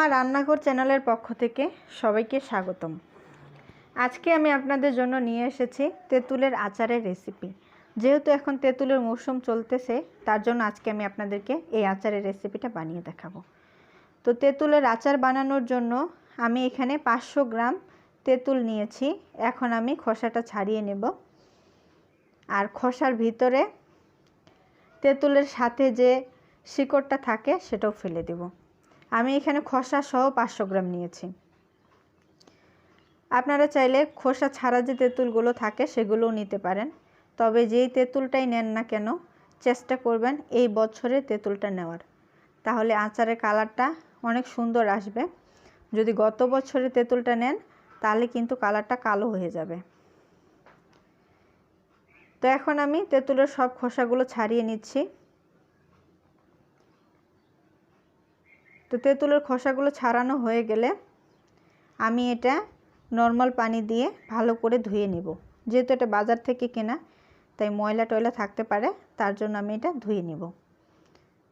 আমার রান্নাঘর চ্যানেলের পক্ষ থেকে সবাইকে স্বাগতম। আজকে আমি আপনাদের জন্য নিয়ে এসেছি তেঁতুলের আচারের রেসিপি। যেহেতু এখন তেঁতুলের মৌসুম চলতেছে, তার জন্য আজকে আমি আপনাদেরকে এই আচারের রেসিপিটা বানিয়ে দেখাবো। তো তেঁতুলের আচার বানানোর জন্য আমি এখানে 500 গ্রাম তেঁতুল নিয়েছি। এখন আমি খোসাটা ছাড়িয়ে নেব, আর খোসার ভিতরে তেঁতুলের সাথে যে শিকড়টা থাকে সেটাও ফেলে দেব। আমি এখানে খোসা সহ 500 গ্রাম নিয়েছি। আপনারা চাইলে খোসা ছাড়া যে তেঁতুলগুলো থাকে সেগুলোও নিতে পারেন, তবে যেই তেঁতুলটাই নেন না কেন চেষ্টা করবেন এই বছরে তেঁতুলটা নেওয়ার, তাহলে আচারের কালারটা অনেক সুন্দর আসবে। যদি গত বছরে তেঁতুলটা নেন তাহলে কিন্তু কালারটা কালো হয়ে যাবে। তো এখন আমি তেঁতুলের সব খোসাগুলো ছাড়িয়ে নিচ্ছি। তো তেঁতুলের খোসাগুলো ছাড়ানো হয়ে গেলে আমি এটা নর্মাল পানি দিয়ে ভালো করে ধুয়ে নেব। যেহেতু এটা বাজার থেকে কেনা, তাই ময়লা টয়লা থাকতে পারে, তার জন্য আমি এটা ধুয়ে নেব।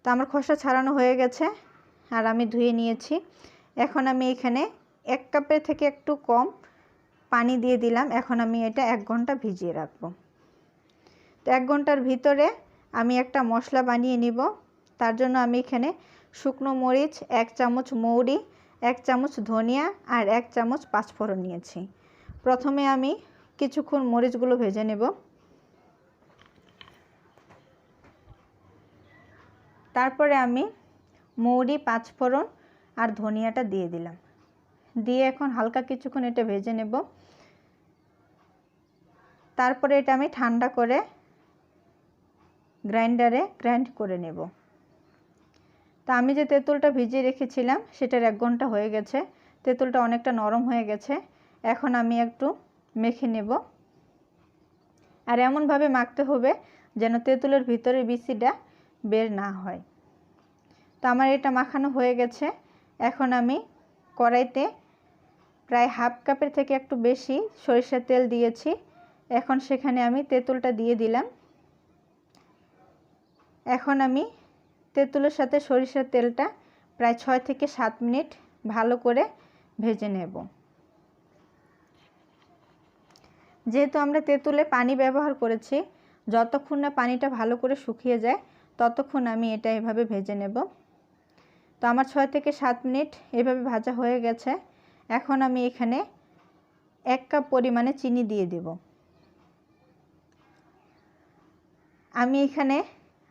তো আমার খোসা ছাড়ানো হয়ে গেছে আর আমি ধুয়ে নিয়েছি। এখন আমি এখানে 1 কাপের থেকে একটু কম পানি দিয়ে দিলাম। এখন আমি এটা 1 ঘন্টা ভিজিয়ে রাখব। তো 1 ঘন্টার ভিতরে আমি একটা মশলা বানিয়ে নিব। তার জন্য আমি এখানে শুকনো মরিচ, 1 চামচ মৌরি, 1 চামচ ধনিয়া আর 1 চামচ পাঁচফোড়ন নিয়েছি। প্রথমে আমি কিছুক্ষণ মরিচগুলো ভেজে নেব। তারপরে আমি মৌরি, পাঁচফোড়ন আর ধনিয়াটা দিয়ে দিলাম। দিয়ে এখন হালকা কিছুক্ষণ এটা ভেজে নেব। তারপরে এটা আমি ঠান্ডা করে গ্রাইন্ডারে গ্রাইন্ড করে নেব। তা আমি যে তেঁতুলটা ভিজিয়ে রেখেছিলাম সেটার 1 ঘন্টা হয়ে গেছে। তেঁতুলটা অনেকটা নরম হয়ে গেছে। এখন আমি একটু মেখে নেব, আর এমনভাবে মাখতে হবে যেন তেঁতুলের ভিতরে বিচিটা বের না হয়। তো আমার এটা মাখানো হয়ে গেছে। এখন আমি কড়াইতে প্রায় 1/2 কাপের থেকে একটু বেশি সরিষার তেল দিয়েছি। এখন সেখানে আমি তেঁতুলটা দিয়ে দিলাম। এখন আমি তেঁতুলের সাথে সরিষার তেলটা প্রায় 6 থেকে 7 মিনিট ভালো করে ভেজে নেব। যেহেতু আমরা তেঁতুলে পানি ব্যবহার করেছি, যতক্ষণ না পানিটা ভালো করে শুকিয়ে যায় ততক্ষণ আমি এটা এভাবে ভেজে নেব। তো আমার 6 থেকে 7 মিনিট এভাবে ভাজা হয়ে গেছে। এখন আমি এখানে 1 কাপ পরিমাণে চিনি দিয়ে দেব। আমি এখানে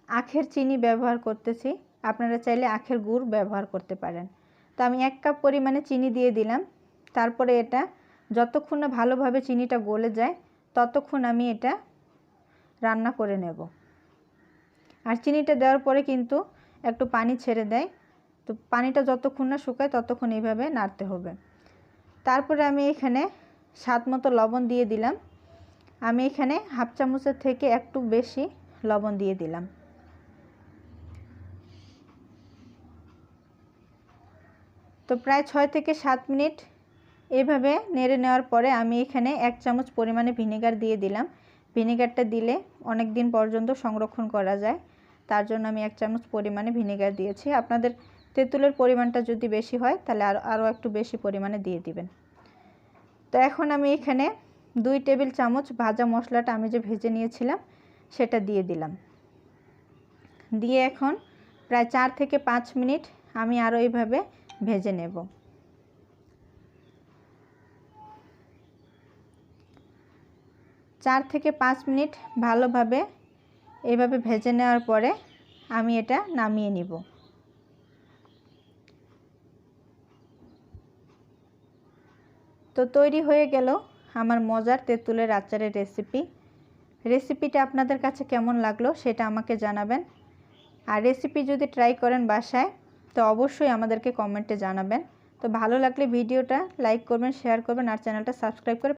আখের চিনি ব্যবহার করতেছি, আপনারা চাইলে আখের গুড় ব্যবহার করতে পারেন। তো আমি 1 কাপ পরিমাণে চিনি দিয়ে দিলাম। তারপরে এটা যতক্ষণ না ভালোভাবে চিনিটা গলে যায় ততক্ষণ আমি এটা রান্না করে নেব। আর চিনিটা দেওয়ার পরে কিন্তু একটু পানি ছেড়ে দেয়, তো পানিটা যতক্ষণ না শুকায় ততক্ষণ এইভাবে নাড়তে হবে। তারপরে আমি এখানে স্বাদ মতো লবণ দিয়ে দিলাম। আমি এখানে 1/2 চামচের থেকে একটু বেশি লবণ দিয়ে দিলাম। তো প্রায় 6 থেকে 7 মিনিট এভাবে নেড়ে নেওয়ার পরে আমি এখানে 1 চামচ পরিমাণে ভিনেগার দিয়ে দিলাম। ভিনেগারটা দিলে অনেক দিন পর্যন্ত সংরক্ষণ করা যায়, তার জন্য আমি 1 চামচ পরিমাণে ভিনেগার দিয়েছি। আপনাদের তেঁতুলের পরিমাণটা যদি বেশি হয় তাহলে আরও একটু বেশি পরিমাণে দিয়ে দিবেন। তো এখন আমি এখানে 2 টেবিল চামচ ভাজা মশলাটা আমি যে ভেজে নিয়েছিলাম সেটা দিয়ে দিলাম। দিয়ে এখন প্রায় 4 থেকে 5 মিনিট আমি আরও এইভাবে ভেজে নেব। চার থেকে 5 মিনিট ভালোভাবে এইভাবে ভেজে নেওয়ার পরে আমি এটা নামিয়ে নিব। তো তৈরি হয়ে গেল আমার মজার তেঁতুলের আচারের রেসিপিটা আপনাদের কাছে কেমন লাগলো সেটা আমাকে জানাবেন। আর রেসিপি যদি ট্রাই করেন বাসায় তো অবশ্যই আমাদেরকে কমেন্টে জানাবেন। তো ভালো লাগলে ভিডিওটা লাইক করবেন, শেয়ার করবেন আর চ্যানেলটা সাবস্ক্রাইব করে